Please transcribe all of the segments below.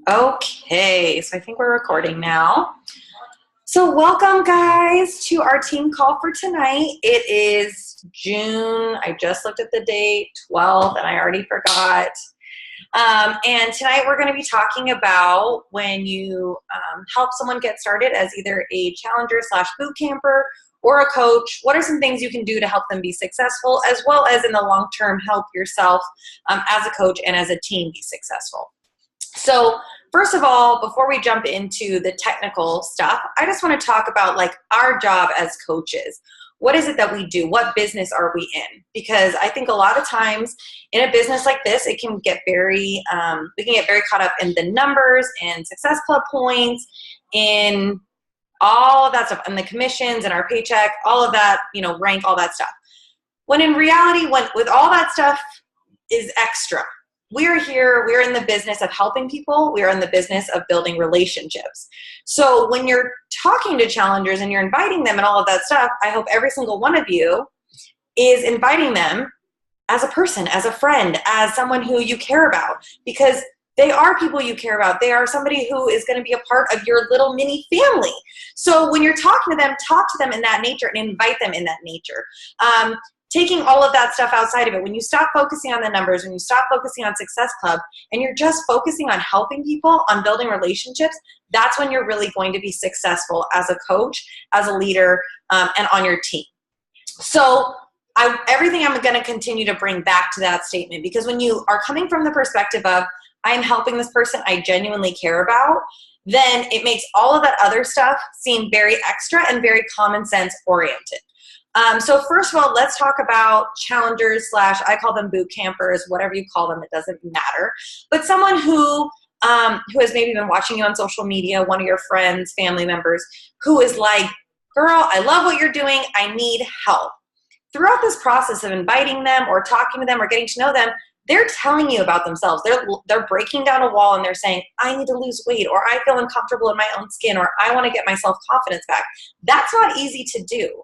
Okay, so I think we're recording now. So welcome guys to our team call for tonight. It is June, I just looked at the date, 12th, and I already forgot. And tonight we're going to be talking about when you help someone get started as either a challenger / boot camper or a coach. What are some things you can do to help them be successful, as well as in the long term help yourself as a coach and as a team be successful. So first of all, before we jump into the technical stuff, I just want to talk about like our job as coaches. What is it that we do? What business are we in? Because I think a lot of times in a business like this, it can get very, we can get very caught up in the numbers and Success Club points, in all of that stuff, and the commissions and our paycheck, all of that, rank, all that stuff. When in reality, with all that stuff is extra. We're here, we're in the business of helping people, we're in the business of building relationships. So when you're talking to challengers and you're inviting them and all of that stuff, I hope every single one of you is inviting them as a person, as a friend, as someone who you care about, because they are people you care about. They are somebody who is going to be a part of your little mini family. So when you're talking to them, talk to them in that nature and invite them in that nature. Taking all of that stuff outside of it, when you stop focusing on the numbers, when you stop focusing on Success Club, and you're just focusing on helping people, on building relationships, that's when you're really going to be successful as a coach, as a leader, and on your team. So everything I'm going to continue to bring back to that statement, because when you are coming from the perspective of, I'm helping this person I genuinely care about, then it makes all of that other stuff seem very extra and very common sense oriented. So first of all, let's talk about challengers / I call them boot campers, whatever you call them, it doesn't matter. But someone who has maybe been watching you on social media, one of your friends, family members, who is like, girl, I love what you're doing, I need help. Throughout this process of inviting them or talking to them or getting to know them, they're telling you about themselves. They're breaking down a wall and they're saying, I need to lose weight, or I feel uncomfortable in my own skin, or I want to get my self-confidence back. That's not easy to do.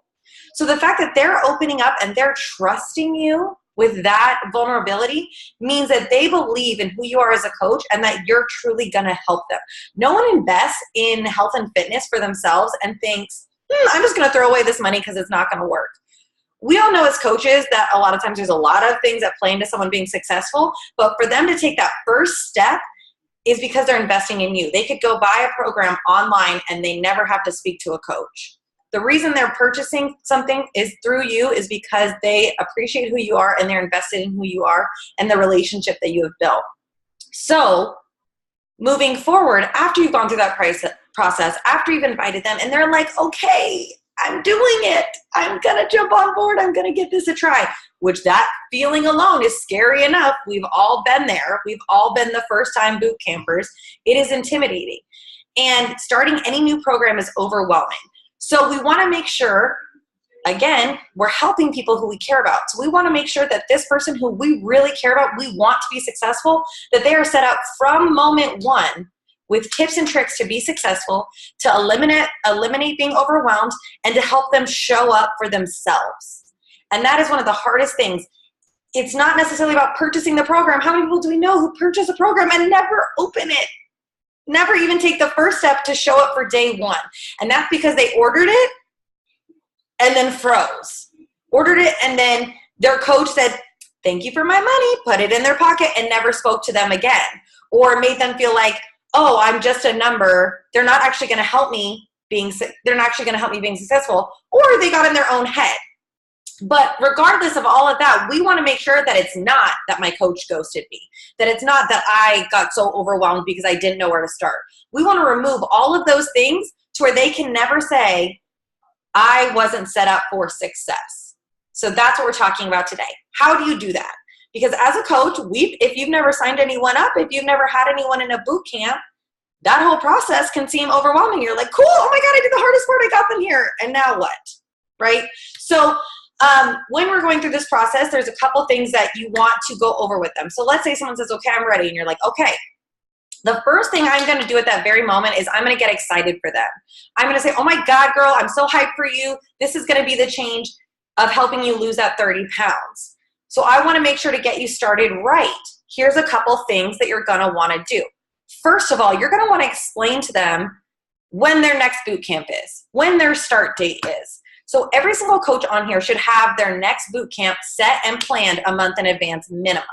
So the fact that they're opening up and they're trusting you with that vulnerability means that they believe in who you are as a coach and that you're truly going to help them. No one invests in health and fitness for themselves and thinks, I'm just going to throw away this money because it's not going to work. We all know as coaches that a lot of times there's a lot of things that play into someone being successful, but for them to take that first step is because they're investing in you. They could go buy a program online and they never have to speak to a coach. The reason they're purchasing something is through you is because they appreciate who you are and they're invested in who you are and the relationship that you have built. So moving forward, after you've gone through that process, after you've invited them and they're like, okay, I'm doing it. I'm going to jump on board. I'm going to give this a try, which that feeling alone is scary enough. We've all been there. We've all been the first time boot campers. It is intimidating. And starting any new program is overwhelming. So we want to make sure, again, we're helping people who we care about. So we want to make sure that this person who we really care about, we want to be successful, that they are set up from moment one with tips and tricks to be successful, to eliminate being overwhelmed, and to help them show up for themselves. And that is one of the hardest things. It's not necessarily about purchasing the program. How many people do we know who purchase a program and never open it? Never even take the first step to show up for day one. And that's because they ordered it and then froze. Ordered it and then their coach said, thank you for my money, put it in their pocket, and never spoke to them again. Or made them feel like, oh, I'm just a number. They're not actually going to help me being successful. Or they got in their own head. But regardless of all of that, we want to make sure that it's not that my coach ghosted me, that it's not that I got so overwhelmed because I didn't know where to start. We want to remove all of those things to where they can never say, I wasn't set up for success. So that's what we're talking about today. How do you do that? Because as a coach, if you've never signed anyone up, if you've never had anyone in a boot camp, that whole process can seem overwhelming. You're like, cool, oh my God, I did the hardest part, I got them here. And now what, right? So when we're going through this process, there's a couple things that you want to go over with them. So let's say someone says, okay, I'm ready. And you're like, okay. The first thing I'm going to do at that very moment is I'm going to get excited for them. I'm going to say, oh my God, girl, I'm so hyped for you. This is going to be the change of helping you lose that 30 pounds. So I want to make sure to get you started right. Here's a couple things that you're going to want to do. first of all, you're going to want to explain to them when their next boot camp is, when their start date is. So every single coach on here should have their next boot camp set and planned a month in advance minimum.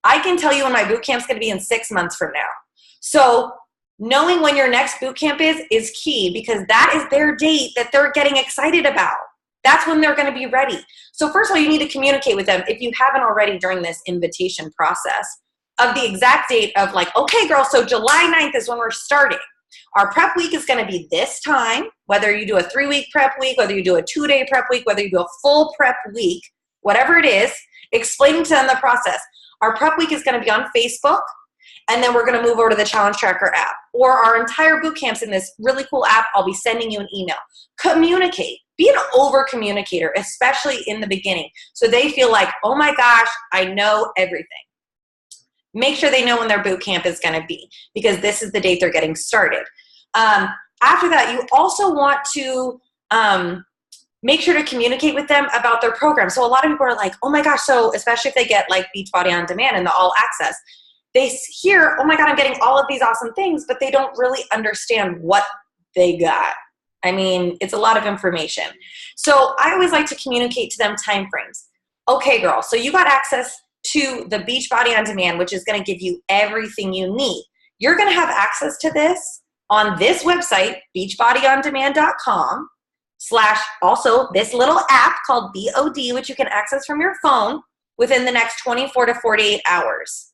I can tell you when my boot camp's going to be in 6 months from now. So knowing when your next boot camp is key, because that is their date that they're getting excited about. That's when they're going to be ready. So first of all, you need to communicate with them, if you haven't already during this invitation process, of the exact date of like, okay, girl, so July 9th is when we're starting. Our prep week is going to be this time, whether you do a 3-week prep week, whether you do a 2-day prep week, whether you do a full prep week, whatever it is, explaining to them the process. Our prep week is going to be on Facebook, and then we're going to move over to the Challenge Tracker app. Or our entire boot camp's in this really cool app. I'll be sending you an email. Communicate. Be an over-communicator, especially in the beginning, so they feel like, oh my gosh, I know everything. Make sure they know when their boot camp is going to be, because this is the date they're getting started. After that, you also want to make sure to communicate with them about their program. So a lot of people are like, oh my gosh, so especially if they get like Beachbody On Demand and the All Access, they hear, oh my God, I'm getting all of these awesome things, but they don't really understand what they got. I mean, it's a lot of information. So I always like to communicate to them timeframes. Okay, girl, so you got access to the Beachbody On Demand, which is going to give you everything you need. You're going to have access to this on this website, beachbodyondemand.com, / also this little app called BOD, which you can access from your phone within the next 24 to 48 hours.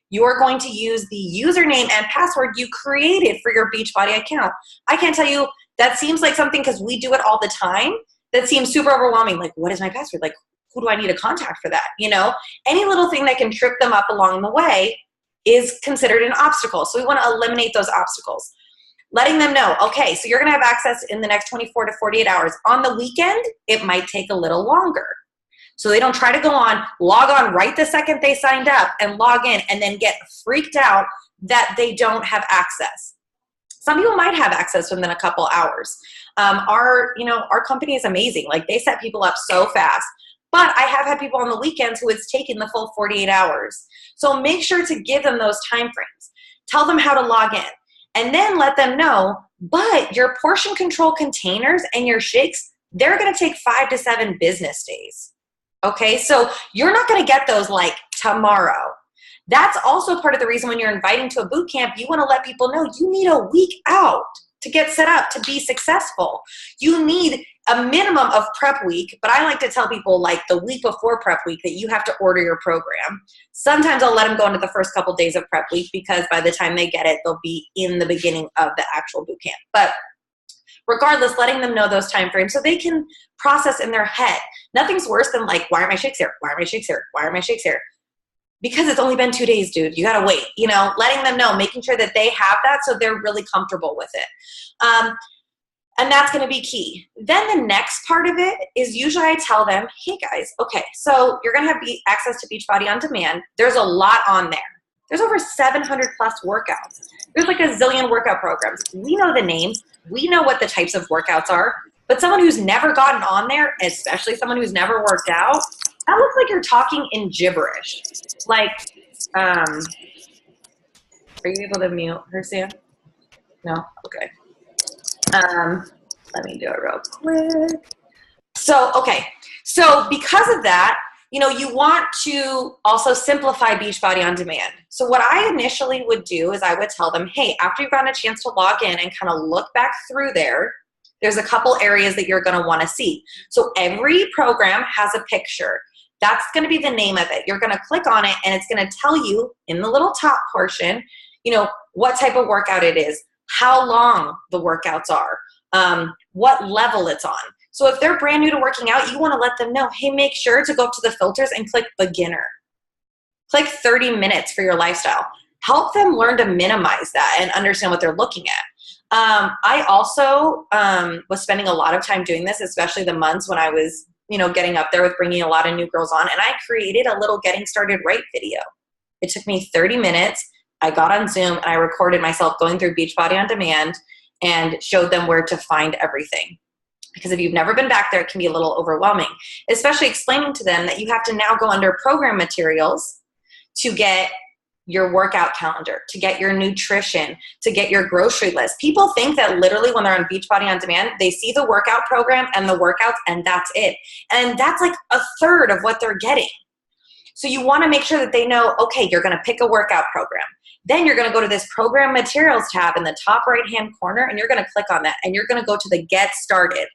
You are going to use the username and password you created for your Beachbody account. I can't tell you, that seems like something, because we do it all the time, that seems super overwhelming. Like, what is my password? Like, who do I need to contact for that? You know, any little thing that can trip them up along the way is considered an obstacle. So we want to eliminate those obstacles. Letting them know, okay, so you're going to have access in the next 24 to 48 hours. On the weekend, it might take a little longer. So they don't try to log on right the second they signed up and log in and then get freaked out that they don't have access. Some people might have access within a couple hours. Our company is amazing. Like, they set people up so fast. But I have had people on the weekends who it's taken the full 48 hours. So make sure to give them those time frames. Tell them how to log in. And then let them know, but your portion control containers and your shakes, they're going to take 5 to 7 business days. Okay, so you're not going to get those like tomorrow. That's also part of the reason when you're inviting to a boot camp, you want to let people know you need a week out to get set up to be successful. You need a minimum of prep week, but I like to tell people like the week before prep week that you have to order your program. Sometimes I'll let them go into the first couple days of prep week, because by the time they get it, they'll be in the beginning of the actual boot camp. But regardless, letting them know those time frames so they can process in their head. Nothing's worse than like, why are my shakes here? Why are my shakes here? Why are my shakes here? Because it's only been 2 days, dude. You got to wait. You know, letting them know, making sure that they have that so they're really comfortable with it. And that's going to be key. Then the next part of it is usually I tell them, hey guys, okay, so you're going to have access to Beachbody On Demand. There's a lot on there. There's over 700 plus workouts. There's like a zillion workout programs. We know the names. We know what the types of workouts are. But someone who's never gotten on there, especially someone who's never worked out, that looks like you're talking in gibberish. Like, are you able to mute her, Sam? No? Okay. Let me do it real quick. So, okay. So because of that, you know, you want to also simplify Beachbody On Demand. So what I initially would do is I would tell them, hey, after you've gotten a chance to log in and kind of look back through there's a couple areas that you're going to want to see. So every program has a picture. That's going to be the name of it. You're going to click on it and it's going to tell you in the little top portion, you know, what type of workout it is, how long the workouts are, what level it's on. So if they're brand new to working out, you want to let them know, hey, make sure to go up to the filters and click beginner. Click 30 minutes for your lifestyle. Help them learn to minimize that and understand what they're looking at. I also was spending a lot of time doing this, especially the months when I was, you know, getting up there with bringing a lot of new girls on. And I created a little getting started right video. It took me 30 minutes. I got on Zoom and I recorded myself going through Beachbody On Demand and showed them where to find everything. Because if you've never been back there, it can be a little overwhelming, especially explaining to them that you have to now go under program materials to get your workout calendar, to get your nutrition, to get your grocery list. People think that literally when they're on Beachbody On Demand, they see the workout program and the workouts and that's it. And that's like a third of what they're getting. So you want to make sure that they know, okay, you're going to pick a workout program. Then you're going to go to this program materials tab in the top right-hand corner, and you're going to click on that, and you're going to go to the get started.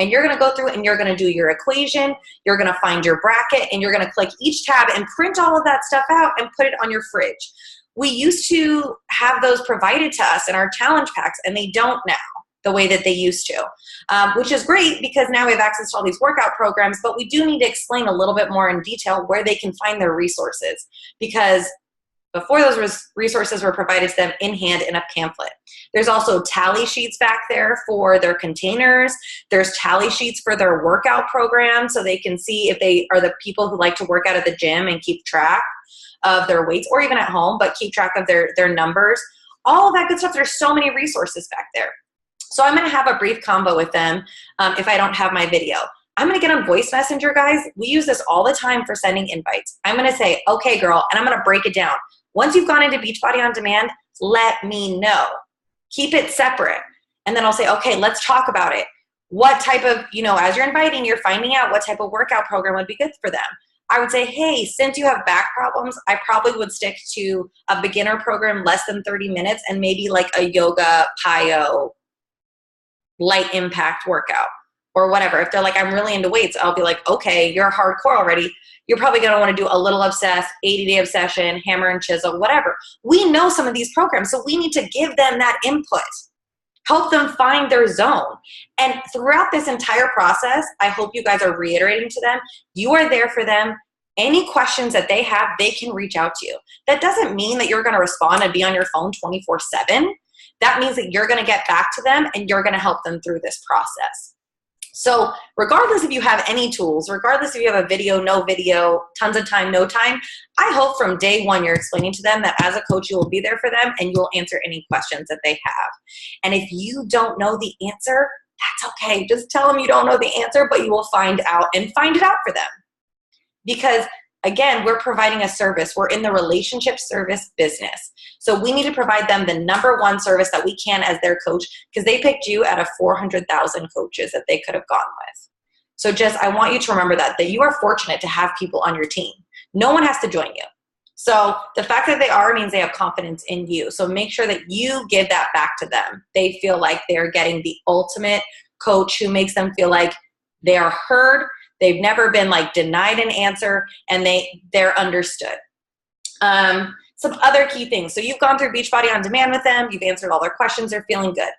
And you're going to go through and you're going to do your equation, you're going to find your bracket, and you're going to click each tab and print all of that stuff out and put it on your fridge. We used to have those provided to us in our challenge packs, and they don't now the way that they used to, which is great because now we have access to all these workout programs, but we do need to explain a little bit more in detail where they can find their resources, because before those resources were provided to them in hand in a pamphlet. There's also tally sheets back there for their containers. There's tally sheets for their workout program so they can see if they are the people who like to work out at the gym and keep track of their weights, or even at home, but keep track of their numbers. All of that good stuff. There's so many resources back there. So I'm going to have a brief combo with them if I don't have my video. I'm going to get on Voice Messenger, guys. We use this all the time for sending invites. I'm going to say, okay, girl, and I'm going to break it down. Once you've gone into Beachbody On Demand, let me know. Keep it separate. And then I'll say, okay, let's talk about it. What type of, as you're inviting, you're finding out what type of workout program would be good for them. I would say, hey, since you have back problems, I probably would stick to a beginner program less than 30 minutes and maybe like a yoga, PiYo, light impact workout or whatever. If they're like, I'm really into weights, I'll be like, okay, you're hardcore already. You're probably going to want to do a little obsess, 80-day obsession, hammer and chisel, whatever. We know some of these programs, so we need to give them that input, help them find their zone. And throughout this entire process, I hope you guys are reiterating to them, you are there for them. Any questions that they have, they can reach out to you. That doesn't mean that you're going to respond and be on your phone 24/7. That means that you're going to get back to them and you're going to help them through this process. So regardless if you have any tools, regardless if you have a video, no video, tons of time, no time, I hope from day one you're explaining to them that as a coach you will be there for them and you'll answer any questions that they have. And if you don't know the answer, that's okay. Just tell them you don't know the answer, but you will find out and find it out for them. Because again, we're providing a service. We're in the relationship service business. So we need to provide them the number one service that we can as their coach, because they picked you out of 400,000 coaches that they could have gone with. So I want you to remember that you are fortunate to have people on your team. No one has to join you. So the fact that they are means they have confidence in you. So make sure that you give that back to them. They feel like they're getting the ultimate coach who makes them feel like they are heard. They've never been like denied an answer, and they're understood. Some other key things. So you've gone through Beachbody On Demand with them. You've answered all their questions. They're feeling good.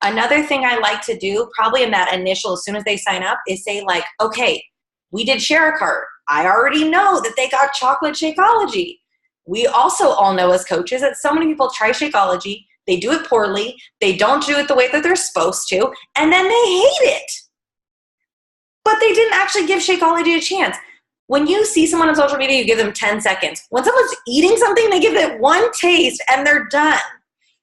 Another thing I like to do probably in that initial, as soon as they sign up, is say like, okay, we did share a cart. I already know that they got chocolate Shakeology. We also all know as coaches that so many people try Shakeology. They do it poorly. They don't do it the way that they're supposed to. And then they hate it. But they didn't actually give Shakeology a chance. When you see someone on social media, you give them 10 seconds. When someone's eating something, they give it one taste and they're done.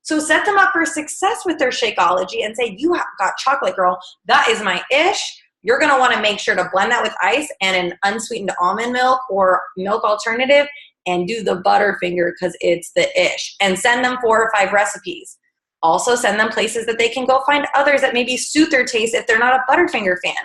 So set them up for success with their Shakeology and say, you got chocolate, girl. That is my ish. You're going to want to make sure to blend that with ice and an unsweetened almond milk or milk alternative and do the Butterfinger because it's the ish. And send them 4 or 5 recipes. Also send them places that they can go find others that maybe suit their taste if they're not a Butterfinger fan.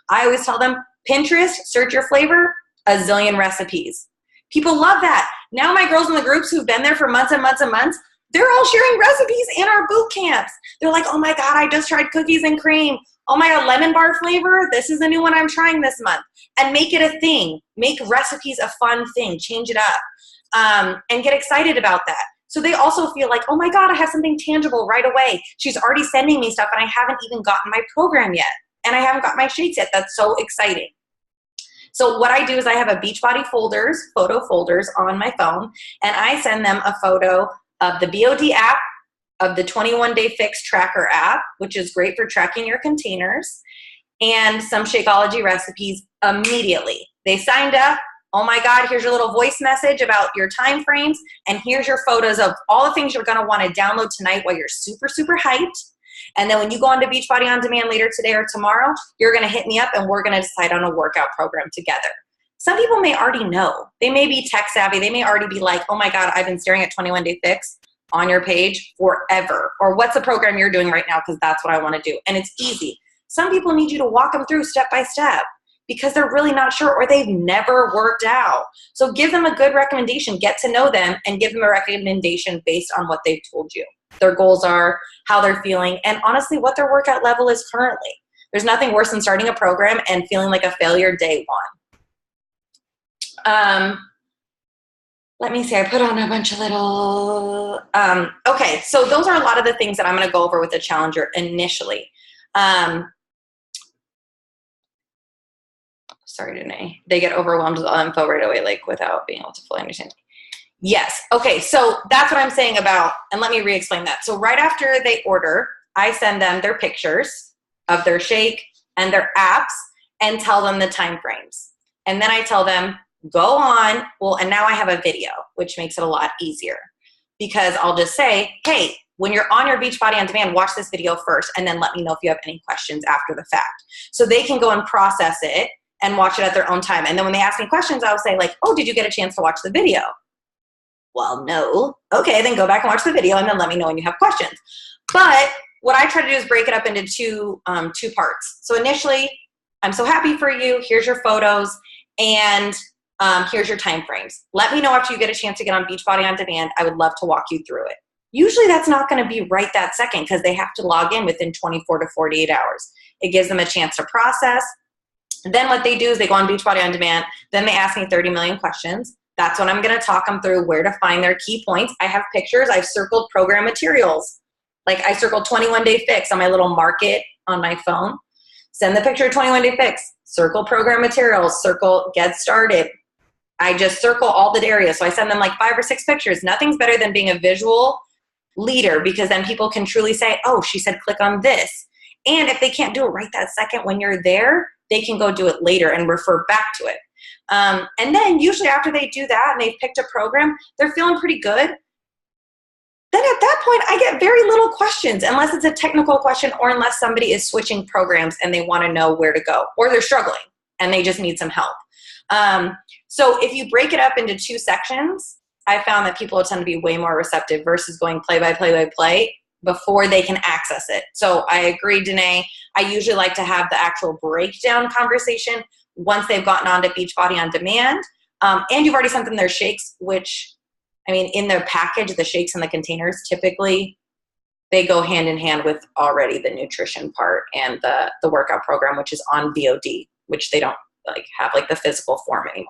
I always tell them, Pinterest, search your flavor, a zillion recipes. People love that. Now my girls in the groups who've been there for months and months and months, they're all sharing recipes in our boot camps. They're like, oh my God, I just tried cookies and cream. Oh my God, lemon bar flavor. This is the new one I'm trying this month. And make it a thing. Make recipes a fun thing. Change it up and get excited about that. So they also feel like, oh my God, I have something tangible right away. She's already sending me stuff and I haven't even gotten my program yet. And I haven't got my shakes yet. That's so exciting. So what I do is I have a Beachbody photo folders on my phone, and I send them a photo of the BOD app, of the 21-Day Fix Tracker app, which is great for tracking your containers, and some Shakeology recipes immediately. They signed up. Oh my God, here's your little voice message about your time frames, and here's your photos of all the things you're going to want to download tonight while you're super, super hyped. And then when you go on to Beachbody On Demand later today or tomorrow, you're going to hit me up and we're going to decide on a workout program together. Some people may already know. They may be tech savvy. They may already be like, oh my God, I've been staring at 21 Day Fix on your page forever. Or what's the program you're doing right now? Because that's what I want to do. And it's easy. Some people need you to walk them through step by step because they're really not sure or they've never worked out. So give them a good recommendation, get to know them, and give them a recommendation based on what they've told you. Their goals are, how they're feeling, and honestly, what their workout level is currently. There's nothing worse than starting a program and feeling like a failure day one. Let me see, I put on a bunch of little, okay, so those are a lot of the things that I'm gonna go over with the Challenger initially. Sorry, Danae. They get overwhelmed with all info right away, like without being able to fully understand. Yes, okay, so that's what I'm saying about, and let me re-explain that. So right after they order, I send them their pictures of their shake and their apps and tell them the time frames. And then I tell them, go on, well, and now I have a video, which makes it a lot easier because I'll just say, hey, when you're on your Beachbody On Demand, watch this video first and then let me know if you have any questions after the fact. So they can go and process it and watch it at their own time. And then when they ask me questions, I'll say like, oh, did you get a chance to watch the video? Well, no. Okay, then go back and watch the video and then let me know when you have questions. But what I try to do is break it up into two parts. So initially, I'm so happy for you. Here's your photos and here's your time frames. Let me know after you get a chance to get on Beachbody On Demand. I would love to walk you through it. Usually that's not going to be right that second because they have to log in within 24 to 48 hours. It gives them a chance to process. Then what they do is they go on Beachbody On Demand. Then they ask me 30 million questions. That's when I'm going to talk them through where to find their key points. I have pictures. I've circled program materials. Like I circled 21 Day Fix on my little market on my phone. Send the picture of 21 Day Fix. Circle program materials. Circle get started. I just circle all the areas. So I send them like 5 or 6 pictures. Nothing's better than being a visual leader because then people can truly say, oh, she said click on this. And if they can't do it right that second when you're there, they can go do it later and refer back to it. And then usually after they do that and they've picked a program, they're feeling pretty good. Then at that point, I get very little questions unless it's a technical question or unless somebody is switching programs and they want to know where to go or they're struggling and they just need some help. So if you break it up into 2 sections, I found that people tend to be way more receptive versus going play by play by play before they can access it. So I agree, Danae. I usually like to have the actual breakdown conversation once they've gotten onto Beachbody On Demand. And you've already sent them their shakes, which, I mean, in their package, the shakes and the containers, typically they go hand in hand with already the nutrition part and the workout program, which is on VOD, which they don't like have like the physical form anymore.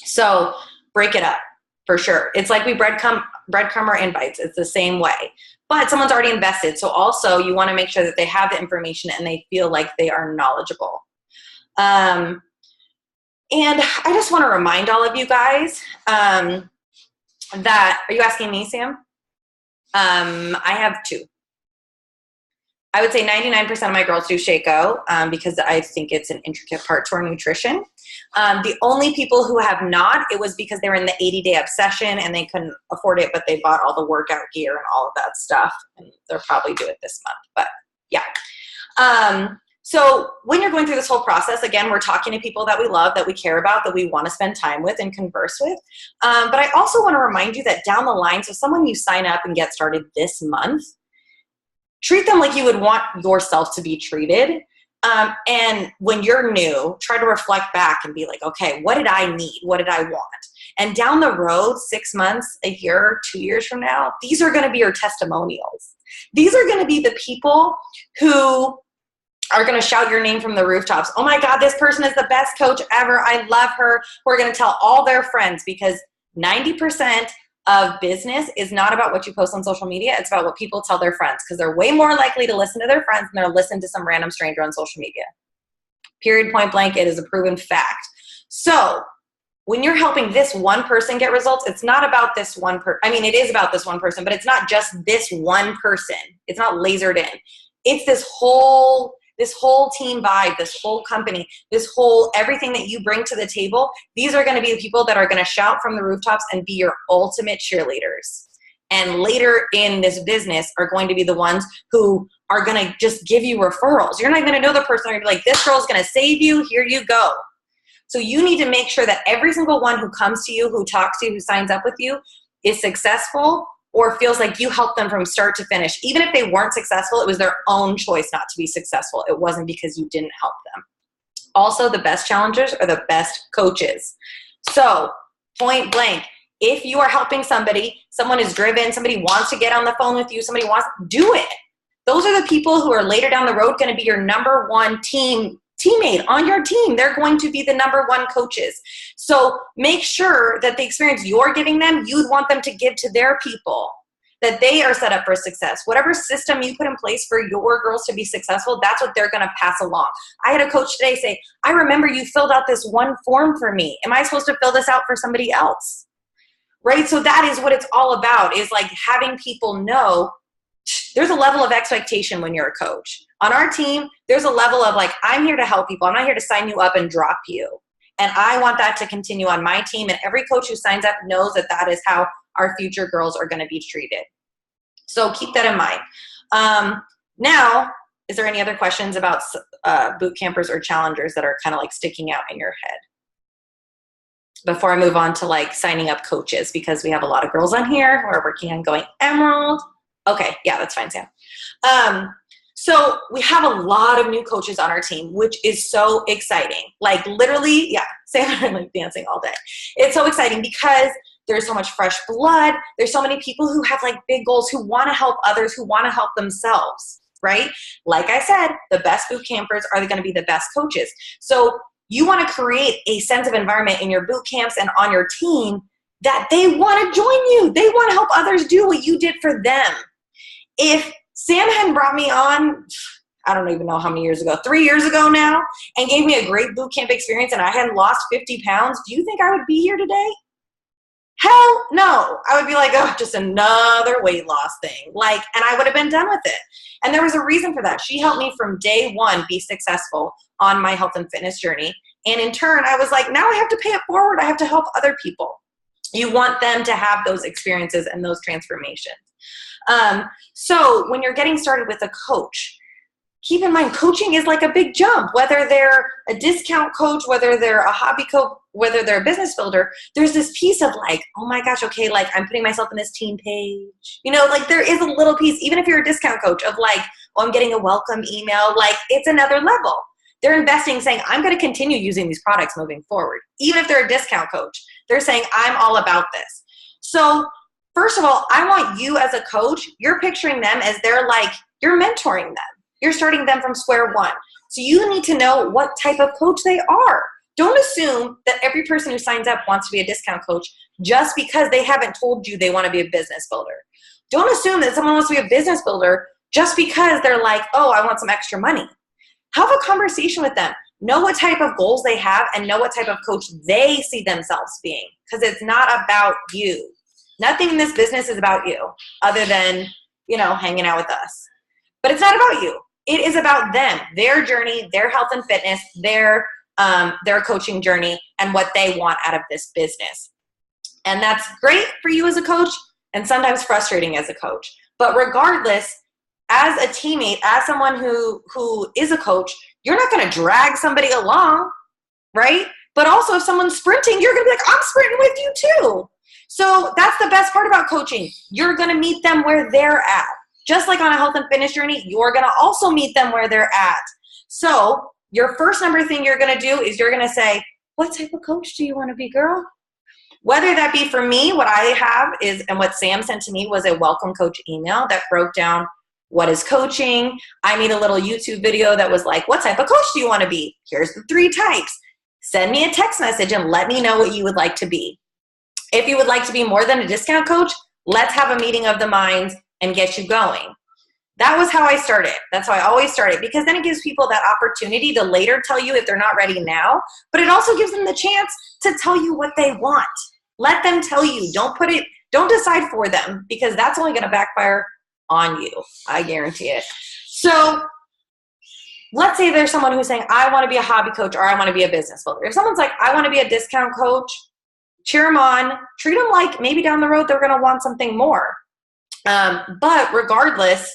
So break it up for sure. It's like we breadcrumb our invites. It's the same way. But someone's already invested. So also you want to make sure that they have the information and they feel like they are knowledgeable. And I just want to remind all of you guys that, are you asking me, Sam? I have 2. I would say 99% of my girls do Shakeout because I think it's an intricate part to our nutrition. The only people who have not, it was because they were in the 80-day obsession and they couldn't afford it, but they bought all the workout gear and all of that stuff. And they'll probably do it this month, but yeah. So when you're going through this whole process, again, we're talking to people that we love, that we care about, that we want to spend time with and converse with. But I also want to remind you that down the line, so someone you sign up and get started this month, treat them like you would want yourself to be treated. And when you're new, try to reflect back and be like, okay, what did I need? What did I want? And down the road, 6 months, a year, 2 years from now, these are going to be your testimonials. These are going to be the people who are going to shout your name from the rooftops. Oh my God, this person is the best coach ever. I love her. We're going to tell all their friends because 90% of business is not about what you post on social media. It's about what people tell their friends because they're way more likely to listen to their friends than they'll listen to some random stranger on social media. Period, point blank. It is a proven fact. So when you're helping this one person get results, it's not about this one person. I mean, it is about this one person, but it's not just this one person. It's not lasered in. It's this whole team vibe, this whole company, this whole everything that you bring to the table. These are going to be the people that are going to shout from the rooftops and be your ultimate cheerleaders. And later in this business are going to be the ones who are going to just give you referrals. You're not going to know the person. You're going to be like, this girl's going to save you. Here you go. So you need to make sure that every single one who comes to you, who talks to you, who signs up with you is successful or feels like you helped them from start to finish. Even if they weren't successful, it was their own choice not to be successful. It wasn't because you didn't help them. Also, the best challengers are the best coaches. So, point blank, if you are helping somebody, someone is driven, somebody wants to get on the phone with you, somebody wants, do it. Those are the people who are later down the road going to be your number one teammate on your team. They're going to be the number one coaches. So make sure that the experience you're giving them, you'd want them to give to their people, that they are set up for success. Whatever system you put in place for your girls to be successful, that's what they're going to pass along. I had a coach today say, I remember you filled out this one form for me. Am I supposed to fill this out for somebody else? Right? So that is what it's all about, is like having people know there's a level of expectation when you're a coach. On our team, there's a level of like, I'm here to help people. I'm not here to sign you up and drop you. And I want that to continue on my team. And every coach who signs up knows that that is how our future girls are going to be treated. So keep that in mind. Now, is there any other questions about boot campers or challengers that are kind of like sticking out in your head? Before I move on to like signing up coaches, because we have a lot of girls on here who are working on going Emerald. Okay, yeah, that's fine, Sam. So we have a lot of new coaches on our team, which is so exciting. Like literally, yeah, Sam and I are like dancing all day. It's so exciting because there's so much fresh blood. There's so many people who have like big goals, who want to help others, who want to help themselves, right? Like I said, the best boot campers are going to be the best coaches. So you want to create a sense of environment in your boot camps and on your team that they want to join you. They want to help others do what you did for them. If Sam hadn't brought me on, I don't even know how many years ago, 3 years ago now, and gave me a great boot camp experience and I hadn't lost 50 pounds, do you think I would be here today? Hell no. I would be like, oh, just another weight loss thing. Like, and I would have been done with it. And there was a reason for that. She helped me from day one be successful on my health and fitness journey. And in turn, I was like, now I have to pay it forward. I have to help other people. You want them to have those experiences and those transformations. So when you're getting started with a coach, keep in mind, coaching is like a big jump. Whether they're a discount coach, whether they're a hobby coach, whether they're a business builder, there's this piece of like, oh my gosh, okay, like I'm putting myself in this team page. You know, like there is a little piece, even if you're a discount coach, of like, oh, I'm getting a welcome email. Like it's another level. They're investing, saying, I'm going to continue using these products moving forward. Even if they're a discount coach, they're saying, I'm all about this. So first of all, I want you as a coach, you're picturing them as they're like, you're mentoring them. You're starting them from square one. So you need to know what type of coach they are. Don't assume that every person who signs up wants to be a discount coach just because they haven't told you they want to be a business builder. Don't assume that someone wants to be a business builder just because they're like, oh, I want some extra money. Have a conversation with them. Know what type of goals they have and know what type of coach they see themselves being, because it's not about you. Nothing in this business is about you other than, you know, hanging out with us. But it's not about you. It is about them, their journey, their health and fitness, their coaching journey, and what they want out of this business. And that's great for you as a coach and sometimes frustrating as a coach. But regardless, as a teammate, as someone who is a coach, you're not going to drag somebody along, right? But also if someone's sprinting, you're going to be like, I'm sprinting with you too. So that's the best part about coaching. You're going to meet them where they're at. Just like on a health and fitness journey, you're going to also meet them where they're at. So your first thing you're going to do is you're going to say, what type of coach do you want to be, girl? Whether that be for me, what I have is, and what Sam sent to me was a welcome coach email that broke down what is coaching. I made a little YouTube video that was like, what type of coach do you want to be? Here's the 3 types. Send me a text message and let me know what you would like to be. If you would like to be more than a discount coach, let's have a meeting of the minds and get you going. That was how I started. That's how I always started, because then it gives people that opportunity to later tell you if they're not ready now, but it also gives them the chance to tell you what they want. Let them tell you. Don't decide for them, because that's only going to backfire on you. I guarantee it. So let's say there's someone who's saying, I want to be a hobby coach or I want to be a business builder. If someone's like, I want to be a discount coach, cheer them on, treat them like maybe down the road they're going to want something more. But regardless,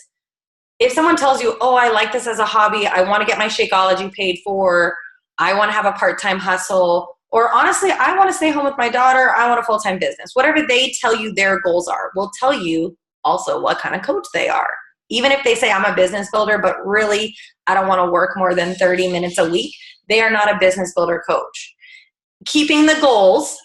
if someone tells you, oh, I like this as a hobby, I want to get my Shakeology paid for, I want to have a part-time hustle, or honestly, I want to stay home with my daughter. I want a full-time business. Whatever they tell you their goals are will tell you also what kind of coach they are. Even if they say I'm a business builder, but really I don't want to work more than 30 minutes a week, they are not a business builder coach. Keeping the goals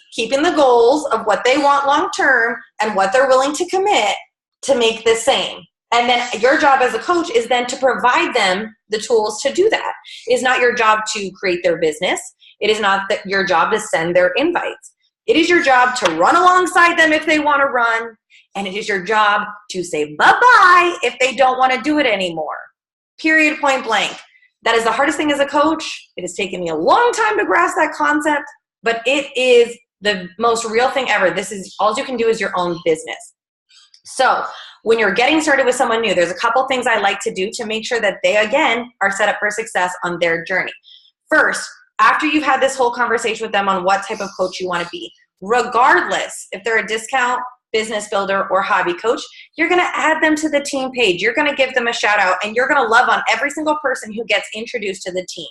of what they want long-term and what they're willing to commit to make the same. And then your job as a coach is then to provide them the tools to do that. It is not your job to create their business. It is not your job to send their invites. It is your job to run alongside them if they want to run. And it is your job to say bye-bye if they don't want to do it anymore. Period, point blank. That is the hardest thing as a coach. It has taken me a long time to grasp that concept, but it is the most real thing ever. This is all you can do is your own business. So when you're getting started with someone new, there's a couple things I like to do to make sure that they, again, are set up for success on their journey. First, after you've had this whole conversation with them on what type of coach you want to be, regardless if they're a discount, business builder, or hobby coach, you're going to add them to the team page. You're going to give them a shout out, and you're going to love on every single person who gets introduced to the team.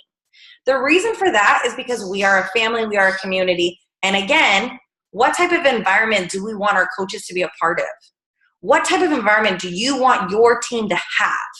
The reason for that is because we are a family, we are a community. And again, what type of environment do we want our coaches to be a part of? What type of environment do you want your team to have?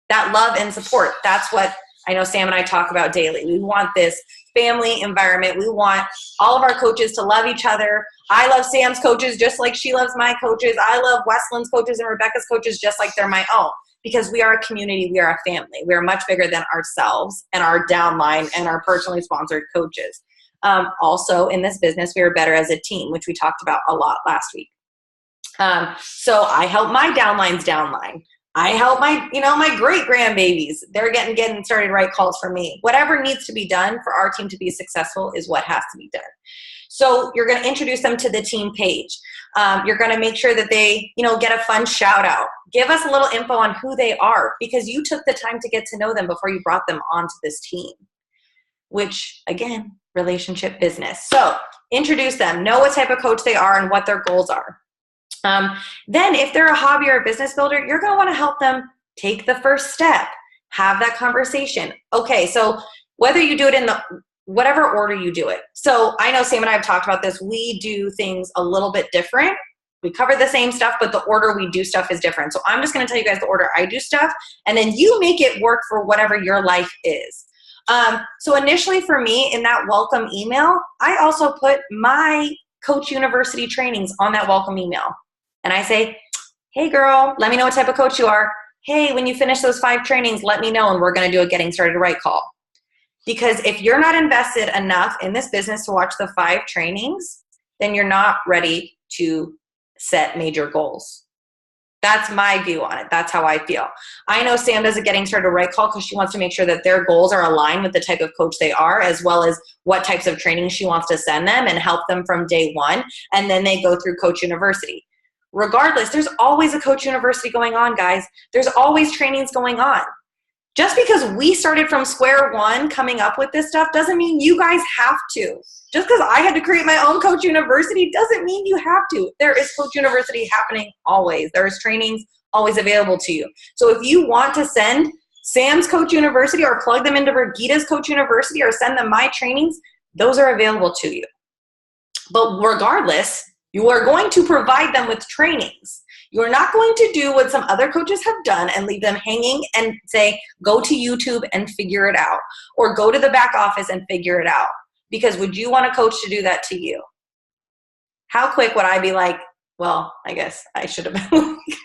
That love and support. That's what I know Sam and I talk about daily. We want this family environment. We want all of our coaches to love each other. I love Sam's coaches just like she loves my coaches. I love Westland's coaches and Rebecca's coaches just like they're my own, because we are a community. We are a family. We are much bigger than ourselves and our downline and our personally sponsored coaches. Also, in this business, we are better as a team, which we talked about a lot last week. So I help my downline's downline. I help my great grandbabies. They're getting started right calls for me. Whatever needs to be done for our team to be successful is what has to be done. So you're going to introduce them to the team page. You're going to make sure that they, get a fun shout out. Give us a little info on who they are, because you took the time to get to know them before you brought them onto this team, which again, relationship business. So introduce them, know what type of coach they are and what their goals are. Then if they're a hobby or a business builder, you're going to want to help them take the first step, have that conversation. Okay, so whether you do it in whatever order you do it. So I know Sam and I have talked about this. We do things a little bit different. We cover the same stuff, but the order we do stuff is different. So I'm just going to tell you guys the order I do stuff, and then you make it work for whatever your life is. So initially for me, in that welcome email, I also put my Coach University trainings on that welcome email. And I say, hey girl, let me know what type of coach you are. Hey, when you finish those 5 trainings, let me know, and we're going to do a getting started right call. Because if you're not invested enough in this business to watch the 5 trainings, then you're not ready to set major goals. That's my view on it. That's how I feel. I know Sam does a getting started right call because she wants to make sure that their goals are aligned with the type of coach they are, as well as what types of training she wants to send them and help them from day one. And then they go through Coach University. Regardless, there's always a Coach University going on, guys. There's always trainings going on. Just because we started from square one coming up with this stuff doesn't mean you guys have to. Just because I had to create my own Coach University doesn't mean you have to. There is Coach University happening always. There is trainings always available to you. So if you want to send Sam's Coach University or plug them into Brigida's Coach University or send them my trainings, those are available to you. But regardless, you are going to provide them with trainings. You are not going to do what some other coaches have done and leave them hanging and say, go to YouTube and figure it out, or go to the back office and figure it out. Because would you want a coach to do that to you? How quick would I be like, well, I guess I should have been like,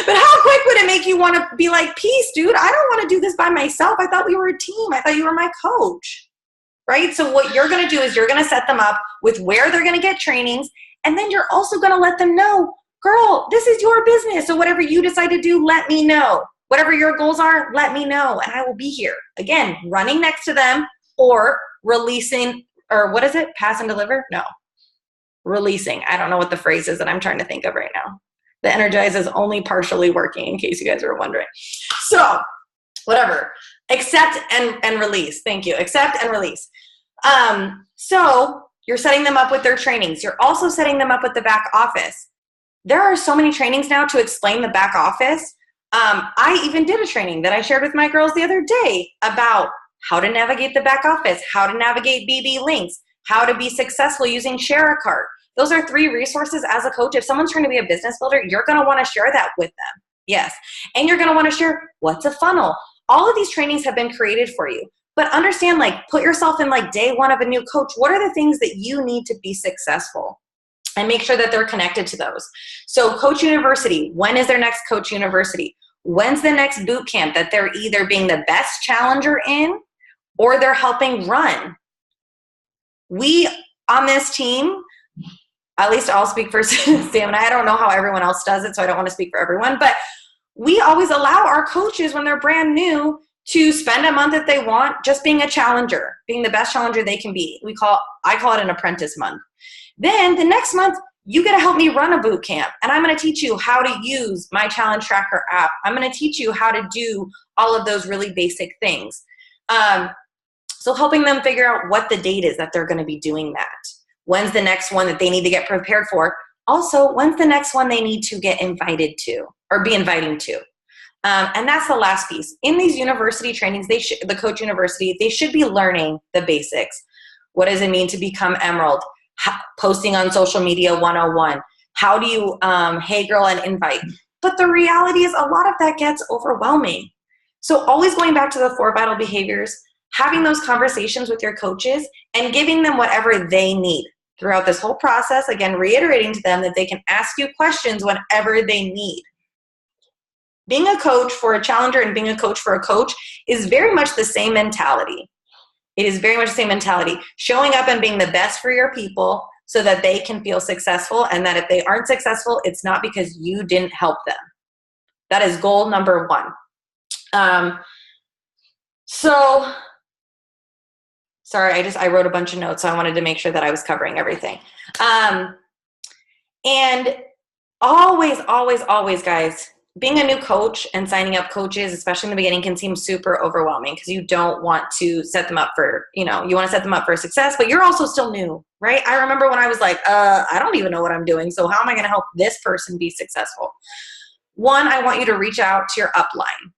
but how quick would it make you want to be like, peace, dude, I don't want to do this by myself. I thought we were a team. I thought you were my coach, right? So what you're going to do is you're going to set them up with where they're going to get trainings. And then you're also going to let them know, girl, this is your business. So whatever you decide to do, let me know. Whatever your goals are, let me know. And I will be here. Again, running next to them or releasing, or what is it? Pass and deliver? No. Releasing. I don't know what the phrase is that I'm trying to think of right now. The Energize is only partially working, in case you guys are wondering. So whatever. Accept and release. Thank you. Accept and release. So you're setting them up with their trainings. You're also setting them up with the back office. There are so many trainings now to explain the back office. I even did a training that I shared with my girls the other day about how to navigate the back office, how to navigate BB links, how to be successful using Share a Cart. Those are 3 resources as a coach. If someone's trying to be a business builder, you're going to want to share that with them. Yes. And you're going to want to share what's a funnel. All of these trainings have been created for you. But understand, like, put yourself in like day 1 of a new coach. What are the things that you need to be successful? And make sure that they're connected to those. So Coach University, when is their next Coach University? When's the next boot camp that they're either being the best challenger in or they're helping run? We on this team, at least I'll speak for Sam and I don't know how everyone else does it, so I don't want to speak for everyone, but we always allow our coaches when they're brand new to spend a month if they want just being a challenger, being the best challenger they can be. I call it an apprentice month. Then the next month, you get to help me run a boot camp, and I'm going to teach you how to use my Challenge Tracker app. I'm going to teach you how to do all of those really basic things. So helping them figure out what the date is that they're going to be doing that. When's the next one that they need to get prepared for? Also, when's the next one they need to get invited to or be inviting to? And that's the last piece. In these university trainings, the Coach University, they should be learning the basics. What does it mean to become Emerald? Posting on social media 101. How do you hey girl and invite? But the reality is a lot of that gets overwhelming. So always going back to the 4 vital behaviors, having those conversations with your coaches and giving them whatever they need throughout this whole process. Again, reiterating to them that they can ask you questions whenever they need. Being a coach for a challenger and being a coach for a coach is very much the same mentality. It is very much the same mentality. Showing up and being the best for your people so that they can feel successful, and that if they aren't successful, it's not because you didn't help them. That is goal number 1. Sorry, I wrote a bunch of notes, so I wanted to make sure that I was covering everything. And always, always, always, guys, being a new coach and signing up coaches, especially in the beginning, can seem super overwhelming because you don't want to set them up for, you want to set them up for success, but you're also still new, right? I remember when I was like, I don't even know what I'm doing, so how am I going to help this person be successful? 1, I want you to reach out to your upline.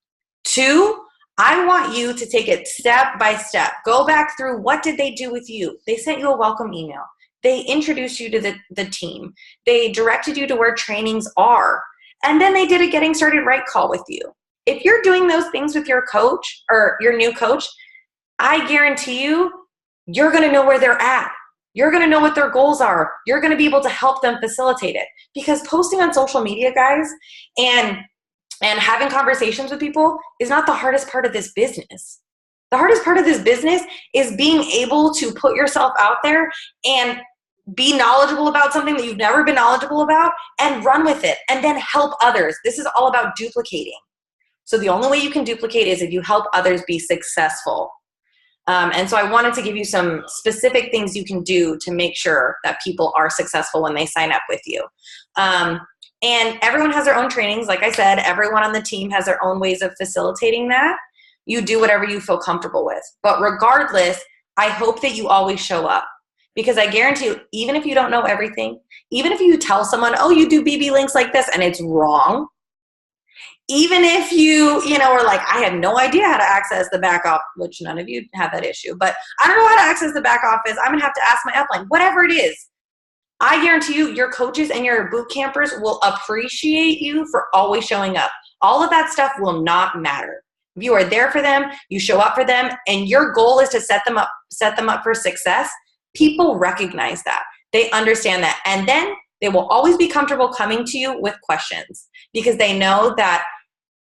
2, I want you to take it step by step. Go back through, what did they do with you? They sent you a welcome email. They introduced you to the team. They directed you to where trainings are. And then they did a getting started right call with you. If you're doing those things with your coach or your new coach, I guarantee you're going to know where they're at. You're going to know what their goals are. You're going to be able to help them facilitate it. Because posting on social media, guys, and having conversations with people is not the hardest part of this business. The hardest part of this business is being able to put yourself out there and be knowledgeable about something that you've never been knowledgeable about and run with it and then help others. This is all about duplicating. So the only way you can duplicate is if you help others be successful. And so I wanted to give you some specific things you can do to make sure that people are successful when they sign up with you. And everyone has their own trainings. Like I said, everyone on the team has their own ways of facilitating that. You do whatever you feel comfortable with. But regardless, I hope that you always show up. Because I guarantee you, even if you don't know everything, even if you tell someone, oh, you do BB links like this, and it's wrong, even if you are like, I have no idea how to access the back office, which none of you have that issue, but I don't know how to access the back office, I'm going to have to ask my upline, whatever it is. I guarantee you, your coaches and your boot campers will appreciate you for always showing up. All of that stuff will not matter. If you are there for them, you show up for them, and your goal is to set them up for success, people recognize that. They understand that. And then they will always be comfortable coming to you with questions because they know that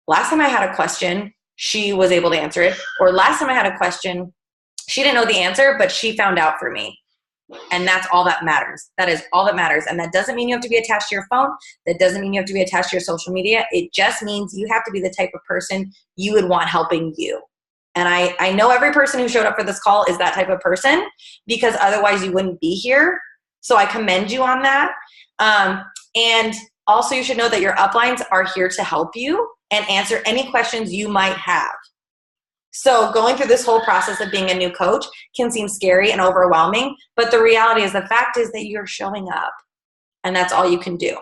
last time I had a question, she was able to answer it. Or last time I had a question, she didn't know the answer, but she found out for me. And that's all that matters. That is all that matters. And that doesn't mean you have to be attached to your phone. That doesn't mean you have to be attached to your social media. It just means you have to be the type of person you would want helping you. And I know every person who showed up for this call is that type of person because otherwise you wouldn't be here. So I commend you on that. And also you should know that your uplines are here to help you and answer any questions you might have. So going through this whole process of being a new coach can seem scary and overwhelming, but the reality is the fact is that you're showing up and that's all you can do.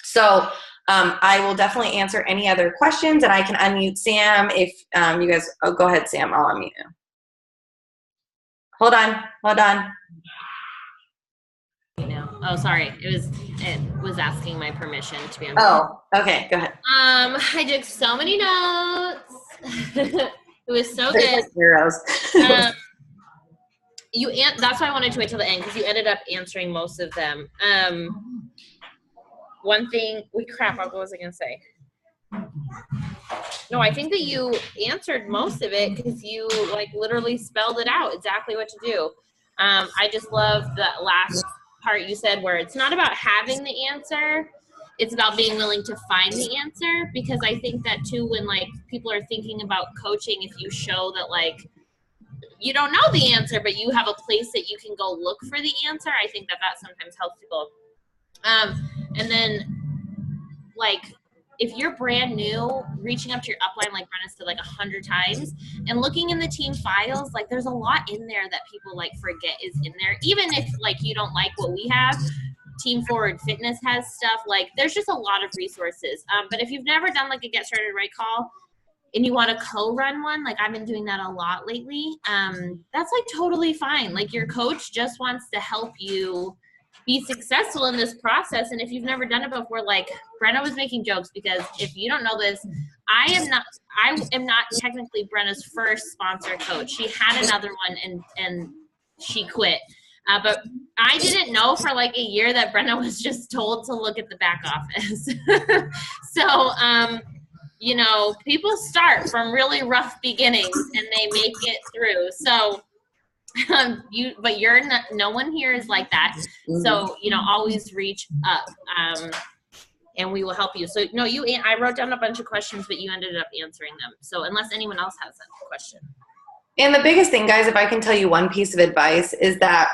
So I will definitely answer any other questions, and I can unmute Sam if you guys, oh, go ahead, Sam, I'll unmute you. Hold on. Oh, sorry. It was asking my permission to be on. Oh, okay, go ahead. I took so many notes. It was so good. Heroes. That's why I wanted to wait till the end, because you ended up answering most of them. One thing, what was I gonna say? No, I think that you answered most of it, because you literally spelled it out exactly what to do. I just love that last part you said, where it's not about having the answer, it's about being willing to find the answer. Because I think that too, when people are thinking about coaching, if you show that you don't know the answer, but you have a place that you can go look for the answer, I think that sometimes helps people. And then if you're brand new, reaching up to your upline, like Brenna said 100 times, and looking in the team files, there's a lot in there that people forget is in there. Even if you don't like what we have, Team Forward Fitness has stuff. There's just a lot of resources. But if you've never done a Get Started Right call and you want to co-run one, I've been doing that a lot lately, that's totally fine. Your coach just wants to help you be successful in this process. And if you've never done it before, Brenna was making jokes, because if you don't know this, I am not technically Brenna's first sponsor coach. She had another one and she quit. But I didn't know for a year that Brenna was just told to look at the back office. So, people start from really rough beginnings and they make it through. So, no one here is like that. So, always reach up, and we will help you. So, no, I wrote down a bunch of questions, but you ended up answering them. So, unless anyone else has a question. And the biggest thing, guys, if I can tell you one piece of advice, is that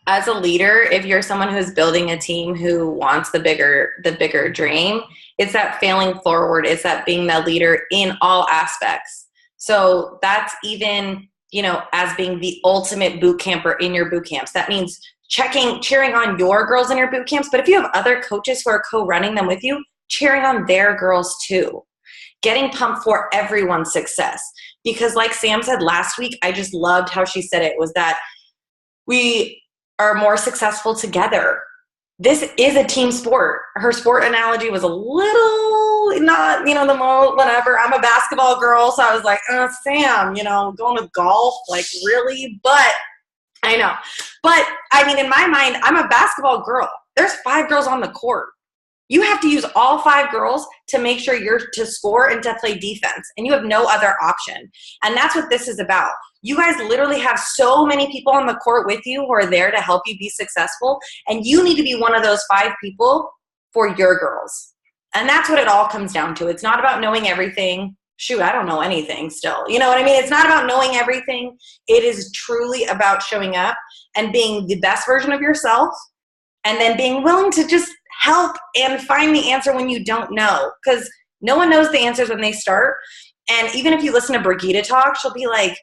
as a leader, if you're someone who's building a team who wants the bigger dream, it's that failing forward. It's that being the leader in all aspects. So that's even, as being the ultimate boot camper in your boot camps. That means cheering on your girls in your boot camps. But if you have other coaches who are co-running them with you, cheering on their girls too. Getting pumped for everyone's success. Because like Sam said last week, I just loved how she said it, was that we are more successful together. This is a team sport. Her sport analogy was a little not, the most, whatever. I'm a basketball girl, so I was like, Sam, going to golf, really? But I know. But I mean, in my mind, I'm a basketball girl. There's 5 girls on the court. You have to use all 5 girls to make sure you're to score and to play defense, and you have no other option. And that's what this is about. You guys literally have so many people on the court with you who are there to help you be successful, and you need to be one of those 5 people for your girls. And that's what it all comes down to. It's not about knowing everything. Shoot, I don't know anything still. You know what I mean? It's not about knowing everything. It is truly about showing up and being the best version of yourself, and then being willing to just help and find the answer when you don't know. Because no one knows the answers when they start. And even if you listen to Brigitte talk, she'll be like,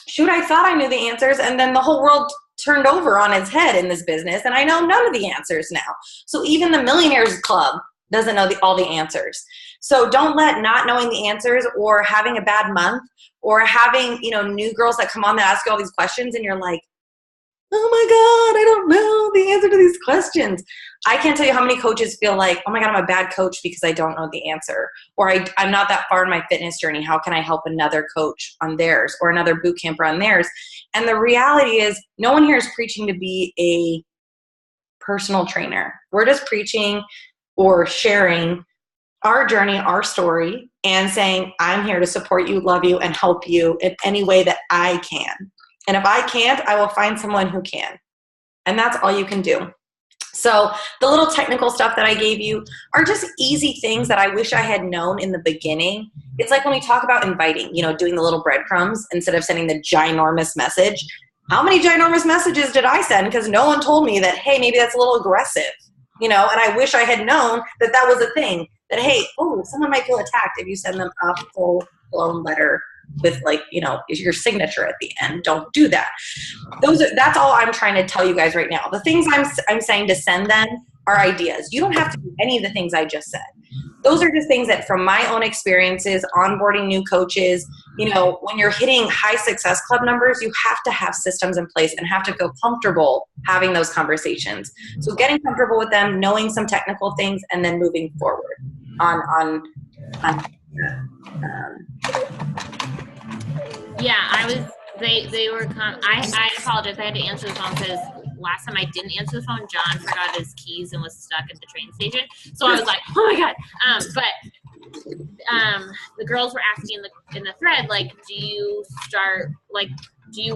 shoot, I thought I knew the answers, and then the whole world turned over on its head in this business, and I know none of the answers now. So even the Millionaires Club doesn't know all the answers. So don't let not knowing the answers, or having a bad month, or having new girls that come on that ask you all these questions, and you're like, oh my God, I don't know the answer to these questions. I can't tell you how many coaches feel like, oh my God, I'm a bad coach because I don't know the answer. Or I'm not that far in my fitness journey. How can I help another coach on theirs, or another boot camper on theirs? And the reality is, no one here is preaching to be a personal trainer. We're just preaching or sharing our journey, our story, and saying, I'm here to support you, love you, and help you in any way that I can. And if I can't, I will find someone who can. And that's all you can do. So the little technical stuff that I gave you are just easy things that I wish I had known in the beginning. It's like when we talk about inviting, doing the little breadcrumbs instead of sending the ginormous message. How many ginormous messages did I send? Because no one told me that, hey, maybe that's a little aggressive, and I wish I had known that that was a thing. That, hey, someone might feel attacked if you send them a full-blown letter with your signature at the end. Don't do that. That's all I'm trying to tell you guys right now. The things I'm saying to send them, are ideas. You don't have to do any of the things I just said. Those are just things that from my own experiences, onboarding new coaches, you know, when you're hitting high success club numbers, you have to have systems in place and have to feel comfortable having those conversations. So getting comfortable with them, knowing some technical things, and then moving forward on yeah, they were, I apologize. I had to answer the phone because last time I didn't answer the phone, John forgot his keys and was stuck at the train station. So I was like, oh my God. But the girls were asking in the thread, like, do you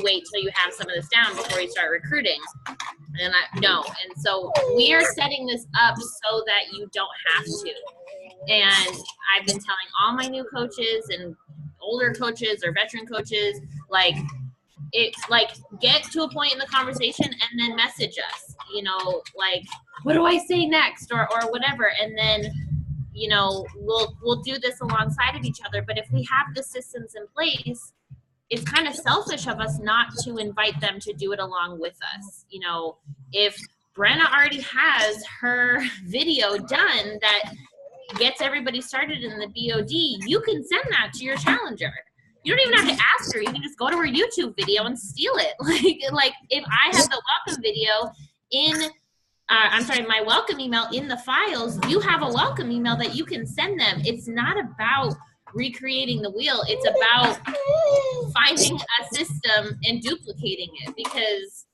wait till you have some of this down before you start recruiting? And no. And so we are setting this up so that you don't have to. And I've been telling all my new coaches and older coaches or veteran coaches, like, get to a point in the conversation and then message us, you know, like, what do I say next or whatever. And then, you know, we'll do this alongside of each other. But if we have the systems in place, it's kind of selfish of us not to invite them to do it along with us. You know, if Brenna already has her video done that gets everybody started in the BOD, you can send that to your challenger. You don't even have to ask her. You can just go to her YouTube video and steal it. Like if I have the welcome video in, my welcome email in the files, you have a welcome email that you can send them. It's not about recreating the wheel. It's about finding a system and duplicating it, because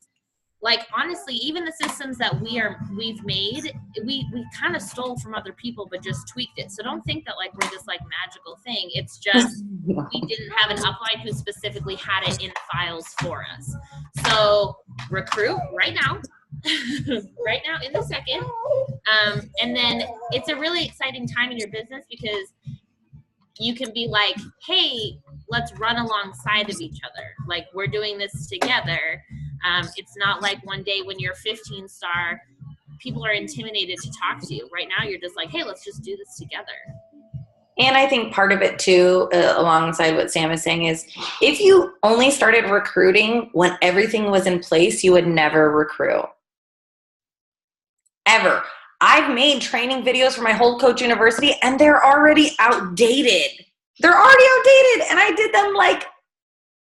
like, honestly, even the systems that we've made, we kind of stole from other people, but just tweaked it. So don't think that like we're this like magical thing. It's just we didn't have an upline who specifically had it in files for us. So recruit right now, right now in the second. And then it's a really exciting time in your business because you can be like, hey, let's run alongside of each other. Like, we're doing this together. It's not like one day when you're 15 star, people are intimidated to talk to you. Right now, you're just like, hey, let's just do this together. And I think part of it too, alongside what Sam is saying, is if you only started recruiting when everything was in place, you would never recruit. Ever. I've made training videos for my Whole Coach University and they're already outdated. They're already outdated. And I did them like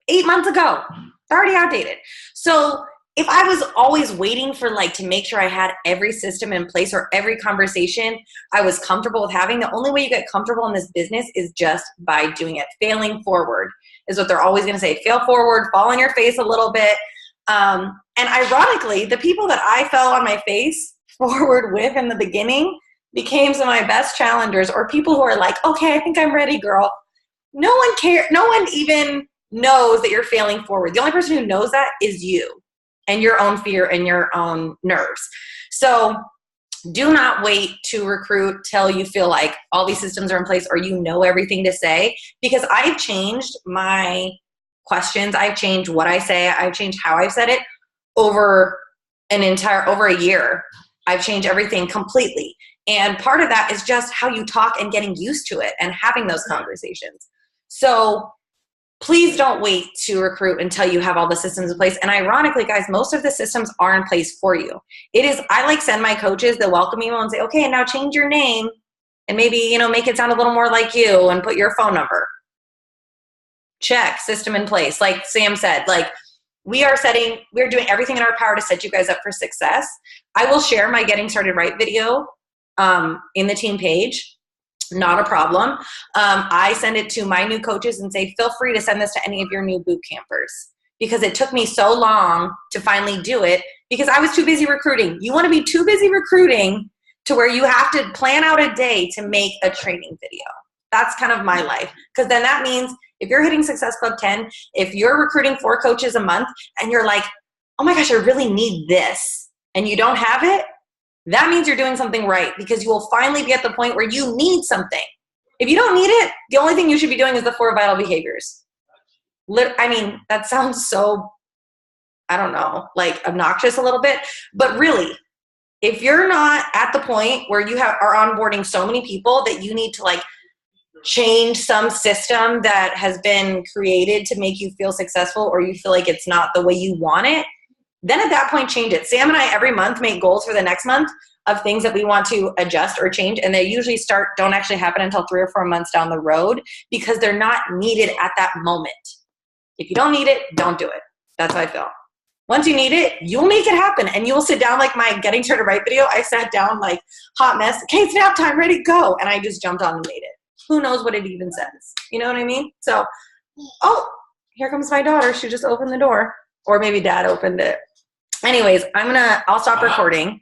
8 months ago. They're already outdated. So if I was always waiting for like to make sure I had every system in place or every conversation I was comfortable with having, the only way you get comfortable in this business is just by doing it. Failing forward is what they're always going to say. Fail forward, fall on your face a little bit. And ironically, the people that I fell on my face forward with in the beginning became some of my best challengers, or people who are like, okay, I think I'm ready, girl. No one cares. No one even knows that you're failing forward. The only person who knows that is you and your own fear and your own nerves. So do not wait to recruit till you feel like all these systems are in place or you know everything to say, because I've changed my questions. I've changed what I say. I've changed how I've said it over a year. I've changed everything completely. And part of that is just how you talk and getting used to it and having those conversations. So please don't wait to recruit until you have all the systems in place. And ironically, guys, most of the systems are in place for you. I like send my coaches the welcome email and say, okay, now change your name and maybe, you know, make it sound a little more like you and put your phone number. Check, system in place. Like Sam said, like, we're doing everything in our power to set you guys up for success. I will share my Getting Started Right video in the team page. Not a problem. I send it to my new coaches and say, feel free to send this to any of your new boot campers, because it took me so long to finally do it because I was too busy recruiting. You want to be too busy recruiting to where you have to plan out a day to make a training video. That's kind of my life, because then that means if you're hitting Success Club 10, if you're recruiting 4 coaches a month and you're like, oh my gosh, I really need this, and you don't have it, that means you're doing something right, because you will finally be at the point where you need something. If you don't need it, the only thing you should be doing is the 4 vital behaviors. I mean, that sounds so, I don't know, like obnoxious a little bit, but really, if you're not at the point where you are onboarding so many people that you need to like change some system that has been created to make you feel successful, or you feel like it's not the way you want it, then at that point change it. Sam and I every month make goals for the next month. of things that we want to adjust or change. And they usually don't actually happen until 3 or 4 months down the road because they're not needed at that moment. If you don't need it, don't do it. That's how I feel. Once you need it, you'll make it happen. And you will sit down like my Getting Her to Write video. I sat down like hot mess. Okay, it's nap time, ready, go. And I just jumped on and made it. Who knows what it even says? You know what I mean? So, oh, here comes my daughter. She just opened the door. Or maybe dad opened it. Anyways, I'll stop recording.